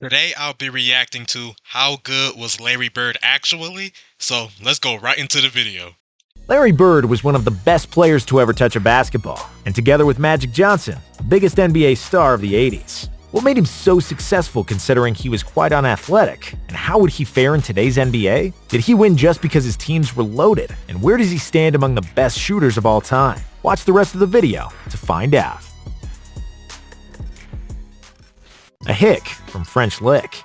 Today I'll be reacting to how good was Larry Bird actually, so let's go right into the video. Larry Bird was one of the best players to ever touch a basketball, and together with Magic Johnson, the biggest NBA star of the 80s. What made him so successful considering he was quite unathletic? And how would he fare in today's NBA? Did he win just because his teams were loaded? And where does he stand among the best shooters of all time? Watch the rest of the video to find out. A hick from French Lick.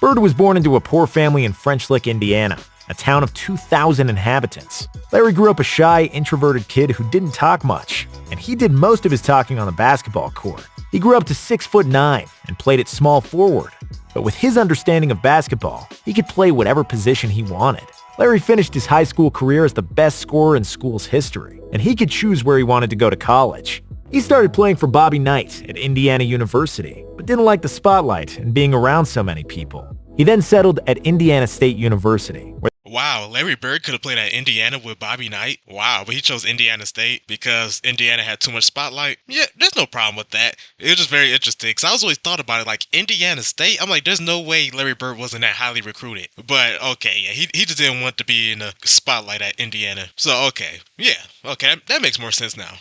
Bird was born into a poor family in French Lick, Indiana, a town of 2,000 inhabitants. Larry grew up a shy, introverted kid who didn't talk much, and he did most of his talking on the basketball court. He grew up to 6'9" and played at small forward, but with his understanding of basketball, he could play whatever position he wanted. Larry finished his high school career as the best scorer in school's history, and he could choose where he wanted to go to college. He started playing for Bobby Knight at Indiana University, but didn't like the spotlight and being around so many people. He then settled at Indiana State University, where Wow, Larry Bird could have played at Indiana with Bobby Knight. Wow, but he chose Indiana State because Indiana had too much spotlight. Yeah, there's no problem with that. It was just very interesting because I was always thought about it like Indiana State. I'm like, there's no way Larry Bird wasn't that highly recruited. But okay, yeah, he just didn't want to be in the spotlight at Indiana. So okay, yeah, okay, that makes more sense now.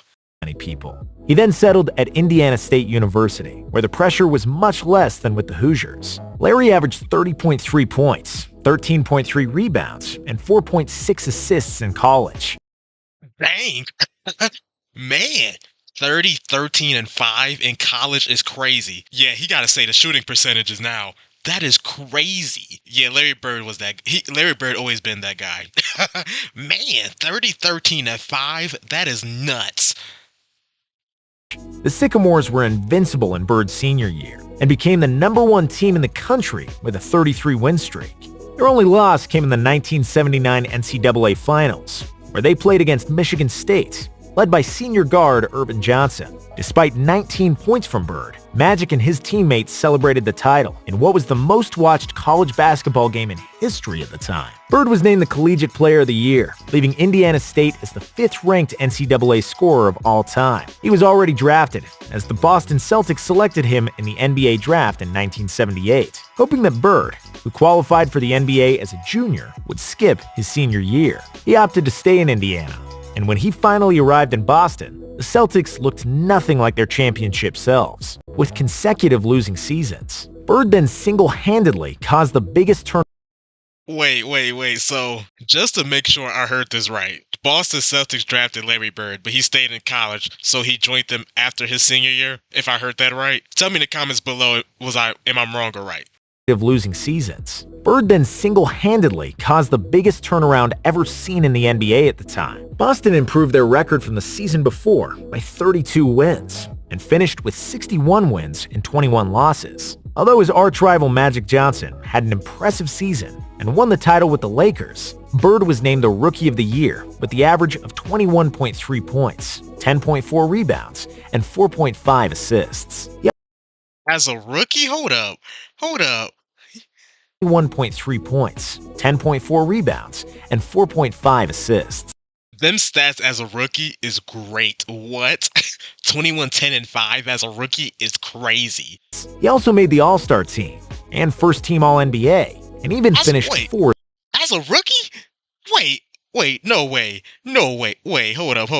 many people. He then settled at Indiana State University, where the pressure was much less than with the Hoosiers. Larry averaged 30.3 points, 13.3 rebounds, and 4.6 assists in college. Dang, man. 30, 13, and 5 in college is crazy. Yeah, he gotta say the shooting percentages now. That is crazy. Yeah, Larry Bird was that. Larry Bird always been that guy. Man, 30, 13, and 5. That is nuts. The Sycamores were invincible in Bird's senior year and became the #1 team in the country with a 33-win streak. Their only loss came in the 1979 NCAA Finals, where they played against Michigan State, led by senior guard Urban Johnson. Despite 19 points from Bird, Magic and his teammates celebrated the title in what was the most-watched college basketball game in history at the time. Bird was named the Collegiate Player of the Year, leaving Indiana State as the 5th-ranked NCAA scorer of all time. He was already drafted, as the Boston Celtics selected him in the NBA draft in 1978, hoping that Bird, who qualified for the NBA as a junior, would skip his senior year. He opted to stay in Indiana, and when he finally arrived in Boston, the Celtics looked nothing like their championship selves, with consecutive losing seasons. Bird then single-handedly caused the biggest turn. Wait. So, just to make sure I heard this right, Boston Celtics drafted Larry Bird, but he stayed in college, so he joined them after his senior year, if I heard that right? Tell me in the comments below, am I wrong or right? Of losing seasons. Bird then single-handedly caused the biggest turnaround ever seen in the NBA at the time. Boston improved their record from the season before by 32 wins and finished with 61 wins and 21 losses. Although his arch-rival Magic Johnson had an impressive season and won the title with the Lakers, Bird was named the Rookie of the Year with the average of 21.3 points, 10.4 rebounds, and 4.5 assists. As a rookie? Hold up. 1.3 points, 10.4 rebounds, and 4.5 assists. Them stats as a rookie is great. What? 21, 10, and 5 as a rookie is crazy. He also made the All-Star team and first-team All-NBA, and even finished fourth. As a rookie? Wait, no way. Wait, hold up.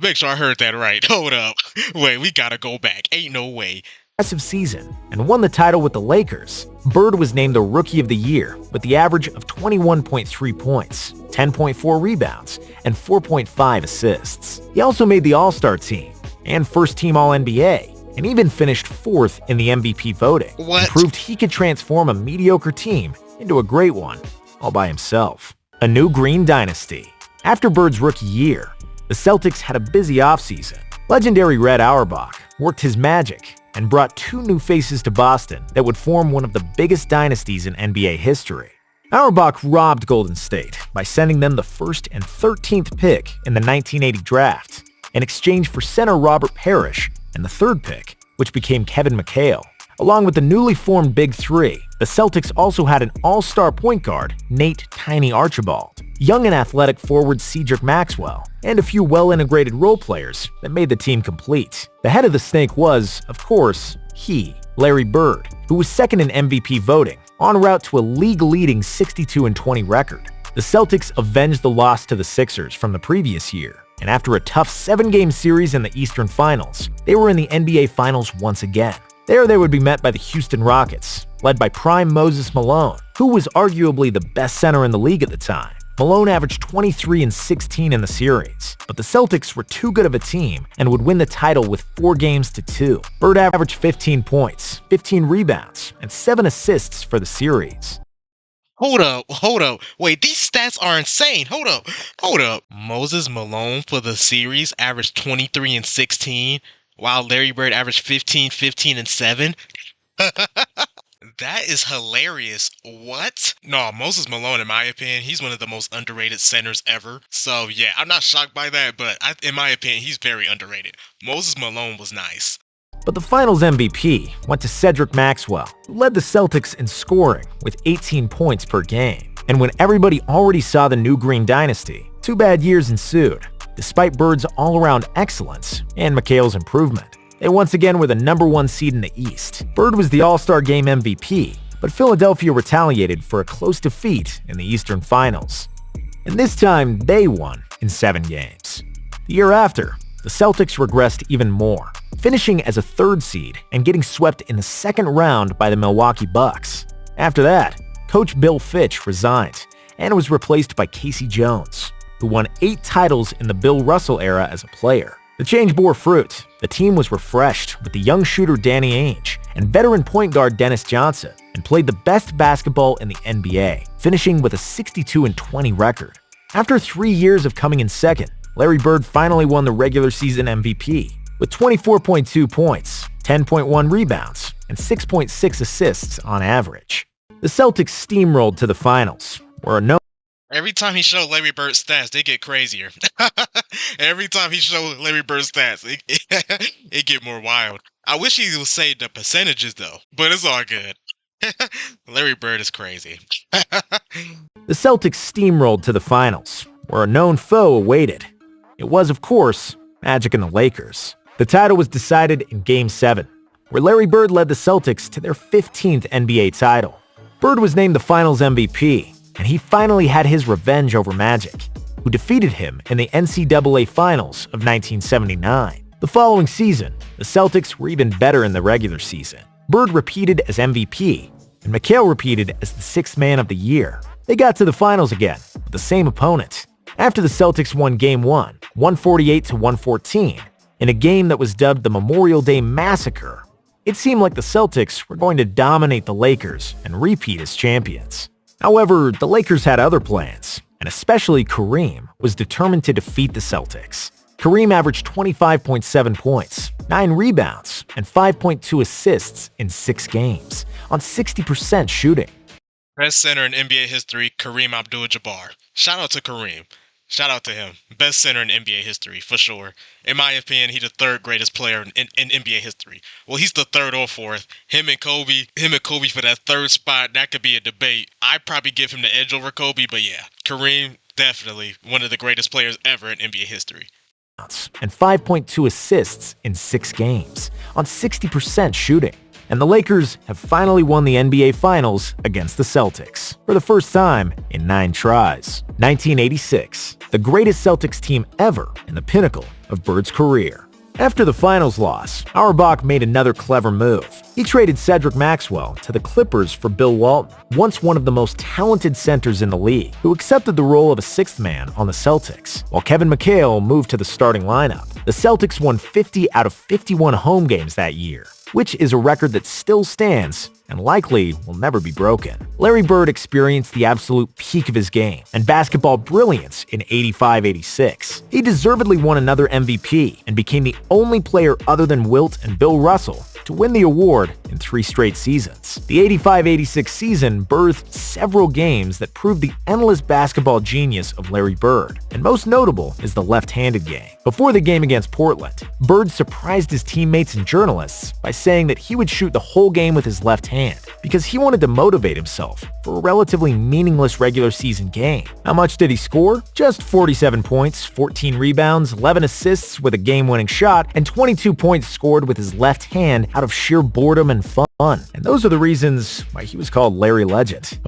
Make sure I heard that right. Hold up. Wait, we gotta go back. Ain't no way. Impressive season and won the title with the Lakers. Bird was named the Rookie of the Year with the average of 21.3 points, 10.4 rebounds, and 4.5 assists. He also made the All-Star team and first-team All-NBA, and even finished fourth in the MVP voting. What? And proved he could transform a mediocre team into a great one, all by himself. A new green dynasty. After Bird's rookie year, the Celtics had a busy offseason. Legendary Red Auerbach worked his magic and brought 2 new faces to Boston that would form one of the biggest dynasties in NBA history. Auerbach robbed Golden State by sending them the 1st and 13th pick in the 1980 draft in exchange for center Robert Parrish and the 3rd pick, which became Kevin McHale. Along with the newly formed Big Three, the Celtics also had an all-star point guard, Nate "Tiny" Archibald, young and athletic forward Cedric Maxwell, and a few well-integrated role players that made the team complete. The head of the snake was, of course, Larry Bird, who was second in MVP voting, en route to a league-leading 62-20 record. The Celtics avenged the loss to the Sixers from the previous year, and after a tough 7-game series in the Eastern Finals, they were in the NBA Finals once again. There they would be met by the Houston Rockets, led by prime Moses Malone, who was arguably the best center in the league at the time. Malone averaged 23 and 16 in the series, but the Celtics were too good of a team and would win the title with 4-2. Bird averaged 15 points, 15 rebounds, and 7 assists for the series. Hold up. Wait, these stats are insane. Hold up. Moses Malone for the series averaged 23 and 16, while Larry Bird averaged 15, 15, and 7. That is hilarious. What? No, Moses Malone, in my opinion, he's one of the most underrated centers ever. So yeah, I'm not shocked by that, but in my opinion, he's very underrated. Moses Malone was nice. But the Finals MVP went to Cedric Maxwell, who led the Celtics in scoring with 18 points per game. And when everybody already saw the new Green Dynasty, 2 bad years ensued. Despite Bird's all-around excellence and McHale's improvement, they once again were the #1 seed in the East. Bird was the All-Star Game MVP, but Philadelphia retaliated for a close defeat in the Eastern Finals. And this time, they won in 7 games. The year after, the Celtics regressed even more, finishing as a 3rd seed and getting swept in the 2nd round by the Milwaukee Bucks. After that, coach Bill Fitch resigned and was replaced by Casey Jones, who won 8 titles in the Bill Russell era as a player. The change bore fruit. The team was refreshed with the young shooter Danny Ainge and veteran point guard Dennis Johnson, and played the best basketball in the NBA, finishing with a 62-20 record. After 3 years of coming in second, Larry Bird finally won the regular season MVP with 24.2 points, 10.1 rebounds, and 6.6 assists on average. The Celtics steamrolled to the finals, where a Every time he showed Larry Bird's stats, they get crazier. Every time he showed Larry Bird's stats, it get more wild. I wish he would say the percentages though, but it's all good. Larry Bird is crazy. The Celtics steamrolled to the finals, where a known foe awaited. It was, of course, Magic and the Lakers. The title was decided in Game 7, where Larry Bird led the Celtics to their 15th NBA title. Bird was named the Finals MVP, and he finally had his revenge over Magic, who defeated him in the NCAA Finals of 1979. The following season, the Celtics were even better in the regular season. Bird repeated as MVP, and McHale repeated as the 6th Man of the Year. They got to the finals again, with the same opponent. After the Celtics won Game 1, 148-114, in a game that was dubbed the Memorial Day Massacre, it seemed like the Celtics were going to dominate the Lakers and repeat as champions. However, the Lakers had other plans, and especially Kareem was determined to defeat the Celtics. Kareem averaged 25.7 points, 9 rebounds, and 5.2 assists in 6 games, on 60% shooting. Best center in NBA history, Kareem Abdul-Jabbar. Shout out to Kareem. Shout out to him. Best center in NBA history, for sure. In my opinion, he's the 3rd greatest player in NBA history. Well, he's the 3rd or 4th. Him and Kobe for that 3rd spot, that could be a debate. I'd probably give him the edge over Kobe, but yeah, Kareem, definitely one of the greatest players ever in NBA history. And 5.2 assists in 6 games, on 60% shooting. And the Lakers have finally won the NBA Finals against the Celtics for the first time in 9 tries. 1986, the greatest Celtics team ever and the pinnacle of Bird's career. After the finals loss, Auerbach made another clever move. He traded Cedric Maxwell to the Clippers for Bill Walton, once one of the most talented centers in the league, who accepted the role of a 6th man on the Celtics, while Kevin McHale moved to the starting lineup. The Celtics won 50 out of 51 home games that year, which is a record that still stands and likely will never be broken. Larry Bird experienced the absolute peak of his game and basketball brilliance in 85-86. He deservedly won another MVP and became the only player other than Wilt and Bill Russell to win the award in 3 straight seasons. The 85-86 season birthed several games that proved the endless basketball genius of Larry Bird, and most notable is the left-handed game. Before the game against Portland, Bird surprised his teammates and journalists by saying that he would shoot the whole game with his left hand because he wanted to motivate himself for a relatively meaningless regular season game. How much did he score? Just 47 points, 14 rebounds, 11 assists with a game-winning shot, and 22 points scored with his left hand out of sheer boredom and fun. fun, and those are the reasons why he was called Larry Legend.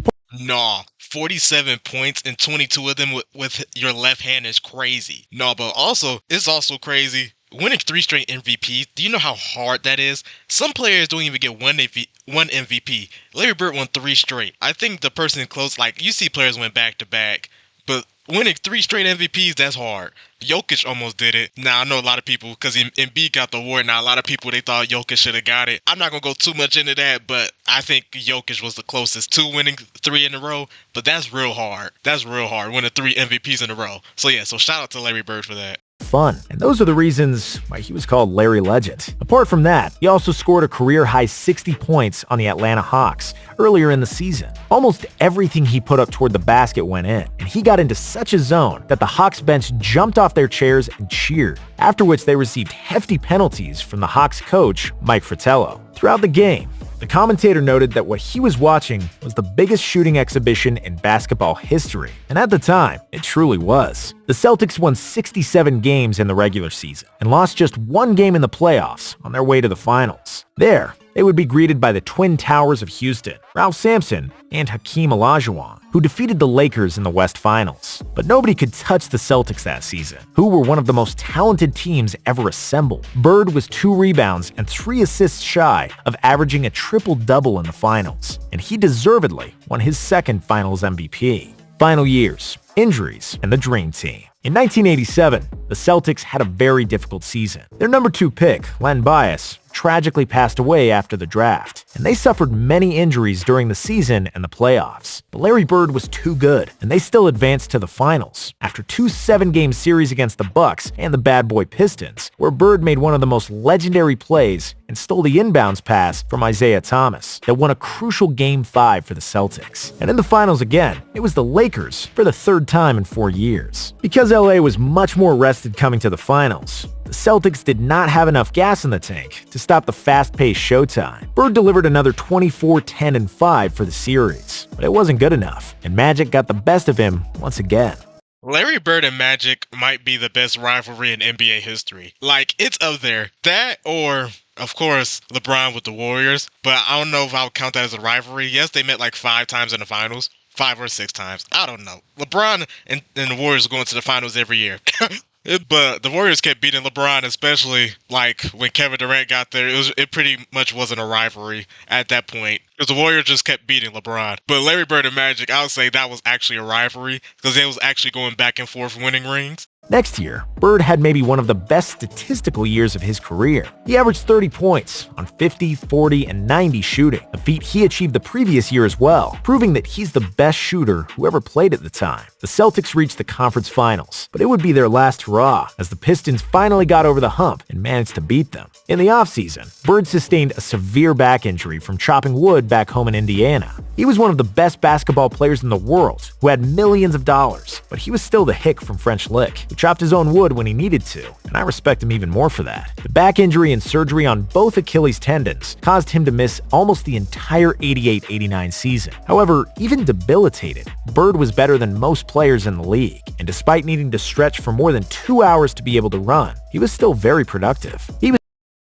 Nah, 47 points and 22 of them with your left hand is crazy. No, but also, it's also crazy. Winning 3 straight MVPs, do you know how hard that is? Some players don't even get one MVP. Larry Bird won 3 straight. I think the person close, like, you see players went back to back, but winning 3 straight MVPs, that's hard. Jokic almost did it. Now, I know a lot of people, because Embiid got the award, now a lot of people, they thought Jokic should have got it. I'm not going to go too much into that, but I think Jokic was the closest to winning 3 in a row, but that's real hard. That's real hard, winning 3 MVPs in a row. So yeah, so shout out to Larry Bird for that. Fun, and those are the reasons why he was called Larry Legend. Apart from that, he also scored a career-high 60 points on the Atlanta Hawks earlier in the season. Almost everything he put up toward the basket went in, and he got into such a zone that the Hawks bench jumped off their chairs and cheered, after which they received hefty penalties from the Hawks coach, Mike Fratello. Throughout the game, the commentator noted that what he was watching was the biggest shooting exhibition in basketball history, and at the time, it truly was. The Celtics won 67 games in the regular season and lost just 1 game in the playoffs on their way to the finals. There, they would be greeted by the Twin Towers of Houston, Ralph Sampson, and Hakeem Olajuwon, who defeated the Lakers in the West Finals. But nobody could touch the Celtics that season, who were one of the most talented teams ever assembled. Bird was 2 rebounds and 3 assists shy of averaging a triple-double in the finals, and he deservedly won his 2nd Finals MVP. Final years, injuries, and the Dream Team. In 1987, the Celtics had a very difficult season. Their number 2 pick, Len Bias, tragically passed away after the draft, and they suffered many injuries during the season and the playoffs. But Larry Bird was too good, and they still advanced to the finals after 2 7-game series against the Bucks and the Bad Boy Pistons, where Bird made one of the most legendary plays and stole the inbounds pass from Isaiah Thomas that won a crucial Game 5 for the Celtics. And in the finals again, it was the Lakers for the 3rd time in 4 years. Because LA was much more rested coming to the finals, the Celtics did not have enough gas in the tank to stop the fast-paced showtime. Bird delivered another 24, 10, and 5 for the series, but it wasn't good enough, and Magic got the best of him once again. Larry Bird and Magic might be the best rivalry in NBA history. Like, it's up there. That or, of course, LeBron with the Warriors, but I don't know if I would count that as a rivalry. Yes, they met like 5 times in the finals. 5 or 6 times. I don't know. LeBron and the Warriors are going to the finals every year. But the Warriors kept beating LeBron, especially like when Kevin Durant got there. It pretty much wasn't a rivalry at that point because the Warriors just kept beating LeBron. But Larry Bird and Magic, I would say that was actually a rivalry because they was actually going back and forth winning rings. Next year, Bird had maybe one of the best statistical years of his career. He averaged 30 points on 50, 40, and 90 shooting, a feat he achieved the previous year as well, proving that he's the best shooter who ever played at the time. The Celtics reached the conference finals, but it would be their last hurrah as the Pistons finally got over the hump and managed to beat them. In the offseason, Bird sustained a severe back injury from chopping wood back home in Indiana. He was one of the best basketball players in the world who had millions of dollars, but he was still the hick from French Lick, who chopped his own wood when he needed to, and I respect him even more for that. The back injury and surgery on both Achilles tendons caused him to miss almost the entire 88-89 season. However, even debilitated, Bird was better than most players in the league, and despite needing to stretch for more than 2 hours to be able to run, he was still very productive.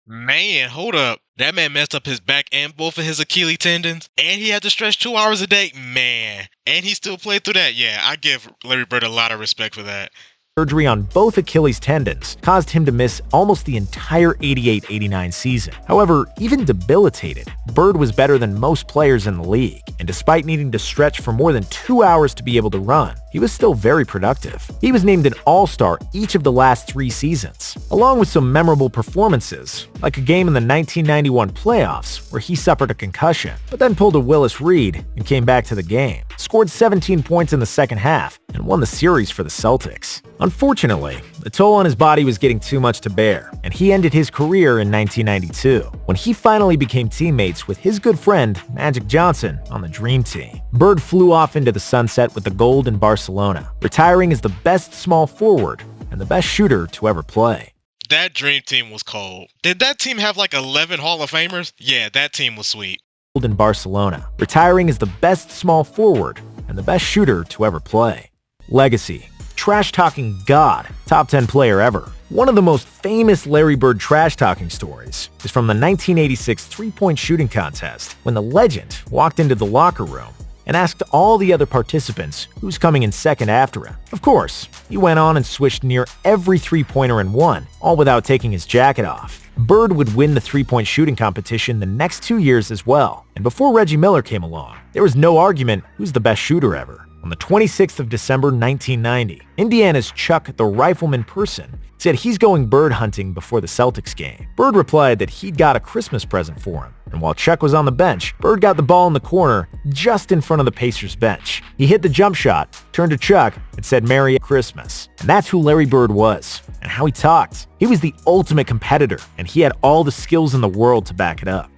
Man, hold up. That man messed up his back and both of his Achilles tendons, and he had to stretch 2 hours a day. Man, and he still played through that. Yeah, I give Larry Bird a lot of respect for that. Surgery on both Achilles tendons caused him to miss almost the entire 88-89 season. However, even debilitated, Bird was better than most players in the league, and despite needing to stretch for more than 2 hours to be able to run, he was still very productive. He was named an All-Star each of the last 3 seasons, along with some memorable performances, like a game in the 1991 playoffs where he suffered a concussion, but then pulled a Willis Reed and came back to the game, scored 17 points in the second half, and won the series for the Celtics. Unfortunately, the toll on his body was getting too much to bear, and he ended his career in 1992, when he finally became teammates with his good friend Magic Johnson on the Dream Team. Bird flew off into the sunset with the gold in Barcelona, retiring as the best small forward and the best shooter to ever play. That Dream Team was cold. Did that team have like 11 Hall of Famers? Yeah, that team was sweet. Gold in Barcelona, retiring as the best small forward and the best shooter to ever play. Legacy. Trash-talking god, top 10 player ever. One of the most famous Larry Bird trash-talking stories is from the 1986 three-point shooting contest when the legend walked into the locker room and asked all the other participants who's coming in second after him. Of course, he went on and swished near every three-pointer and won, all without taking his jacket off. Bird would win the three-point shooting competition the next 2 years as well, and before Reggie Miller came along, there was no argument who's the best shooter ever. On the 26th of December 1990, Indiana's Chuck the Rifleman Person said he's going bird hunting before the Celtics game. Bird replied that he'd got a Christmas present for him, and while Chuck was on the bench, Bird got the ball in the corner just in front of the Pacers bench. He hit the jump shot, turned to Chuck, and said Merry Christmas. And that's who Larry Bird was, and how he talked. He was the ultimate competitor, and he had all the skills in the world to back it up.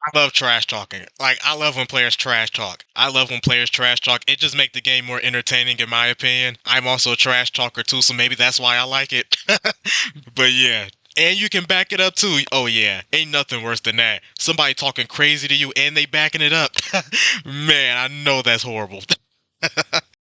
I love trash talking. Like, I love when players trash talk. I love when players trash talk. It just makes the game more entertaining, in my opinion. I'm also a trash talker, too, so maybe that's why I like it. But yeah. And you can back it up, too. Oh, yeah. Ain't nothing worse than that. Somebody talking crazy to you and they backing it up. Man, I know that's horrible.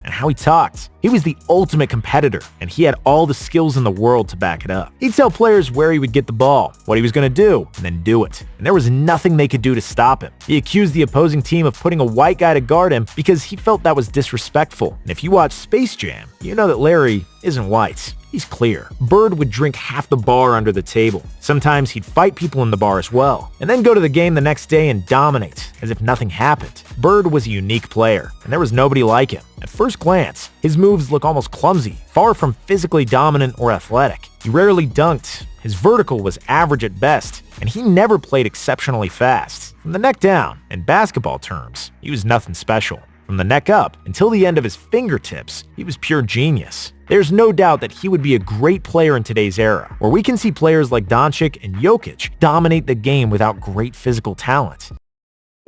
And how he talked. He was the ultimate competitor, and he had all the skills in the world to back it up. He'd tell players where he would get the ball, what he was going to do, and then do it. And there was nothing they could do to stop him. He accused the opposing team of putting a white guy to guard him because he felt that was disrespectful. And if you watch Space Jam, you know that Larry isn't white. He's clear. Bird would drink half the bar under the table. Sometimes he'd fight people in the bar as well, and then go to the game the next day and dominate, as if nothing happened. Bird was a unique player, and there was nobody like him. At first glance, his moves look almost clumsy, far from physically dominant or athletic. He rarely dunked, his vertical was average at best, and he never played exceptionally fast. From the neck down, in basketball terms, he was nothing special. From the neck up until the end of his fingertips, he was pure genius. There's no doubt that he would be a great player in today's era, where we can see players like Doncic and Jokic dominate the game without great physical talent.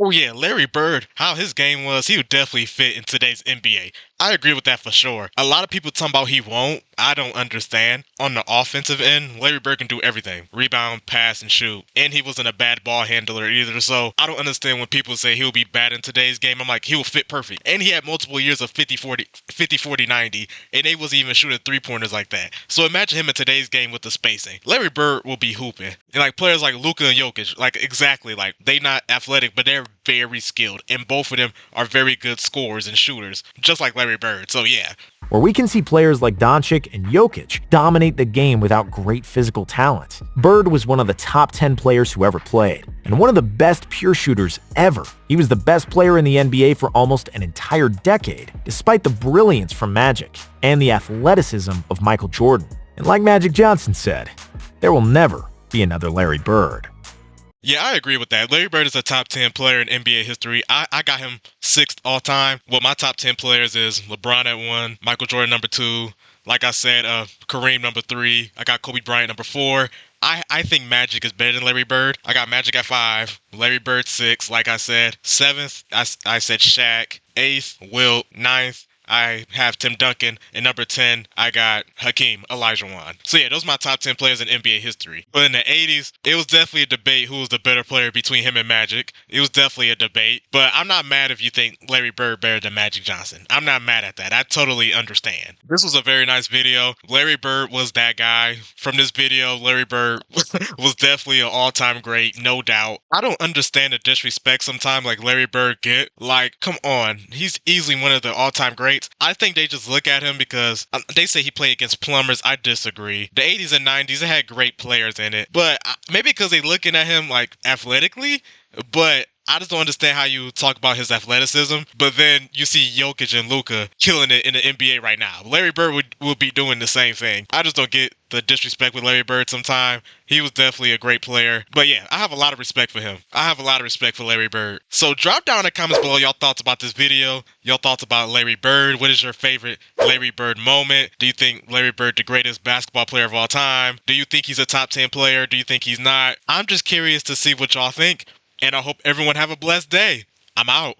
Oh yeah, Larry Bird, how his game was, he would definitely fit in today's NBA. I agree with that for sure. A lot of people talking about he won't. I don't understand. On the offensive end, Larry Bird can do everything. Rebound, pass, and shoot. And he wasn't a bad ball handler either, so I don't understand when people say he'll be bad in today's game. I'm like, he will fit perfect. And he had multiple years of 50-40-90, and they wasn't even shooting three-pointers like that. So imagine him in today's game with the spacing. Larry Bird will be hooping. And like players like Luka and Jokic, like exactly, like they not athletic, but they're very skilled. And both of them are very good scorers and shooters, just like Larry Bird. So yeah. Where we can see players like Doncic and Jokic dominate the game without great physical talent. Bird was one of the top 10 players who ever played, and one of the best pure shooters ever. He was the best player in the NBA for almost an entire decade, despite the brilliance from Magic and the athleticism of Michael Jordan. And like Magic Johnson said, there will never be another Larry Bird. Yeah, I agree with that. Larry Bird is a top 10 player in NBA history. I got him 6th all time. Well, my top 10 players is LeBron at 1, Michael Jordan number 2. Like I said, Kareem number 3. I got Kobe Bryant number 4. I think Magic is better than Larry Bird. I got Magic at 5, Larry Bird 6, like I said. 7th, I said Shaq. 8th, Wilt. 9th, I have Tim Duncan, and number 10, I got Hakeem Olajuwon. So yeah, those are my top 10 players in NBA history. But in the 80s, it was definitely a debate who was the better player between him and Magic. It was definitely a debate. But I'm not mad if you think Larry Bird better than Magic Johnson. I'm not mad at that. I totally understand. This was a very nice video. Larry Bird was that guy. From this video, Larry Bird was definitely an all-time great, no doubt. I don't understand the disrespect sometimes like Larry Bird get. Like, come on. He's easily one of the all-time greats. I think they just look at him because they say he played against plumbers. I disagree. The 80s and 90s, it had great players in it. But maybe because they looking at him like athletically, but I just don't understand how you talk about his athleticism, but then you see Jokic and Luka killing it in the NBA right now. Larry Bird would be doing the same thing. I just don't get the disrespect with Larry Bird sometimes. He was definitely a great player. But yeah, I have a lot of respect for him. I have a lot of respect for Larry Bird. So drop down in the comments below your thoughts about this video, your thoughts about Larry Bird. What is your favorite Larry Bird moment? Do you think Larry Bird the greatest basketball player of all time? Do you think he's a top 10 player? Do you think he's not? I'm just curious to see what y'all think. And I hope everyone have a blessed day. I'm out.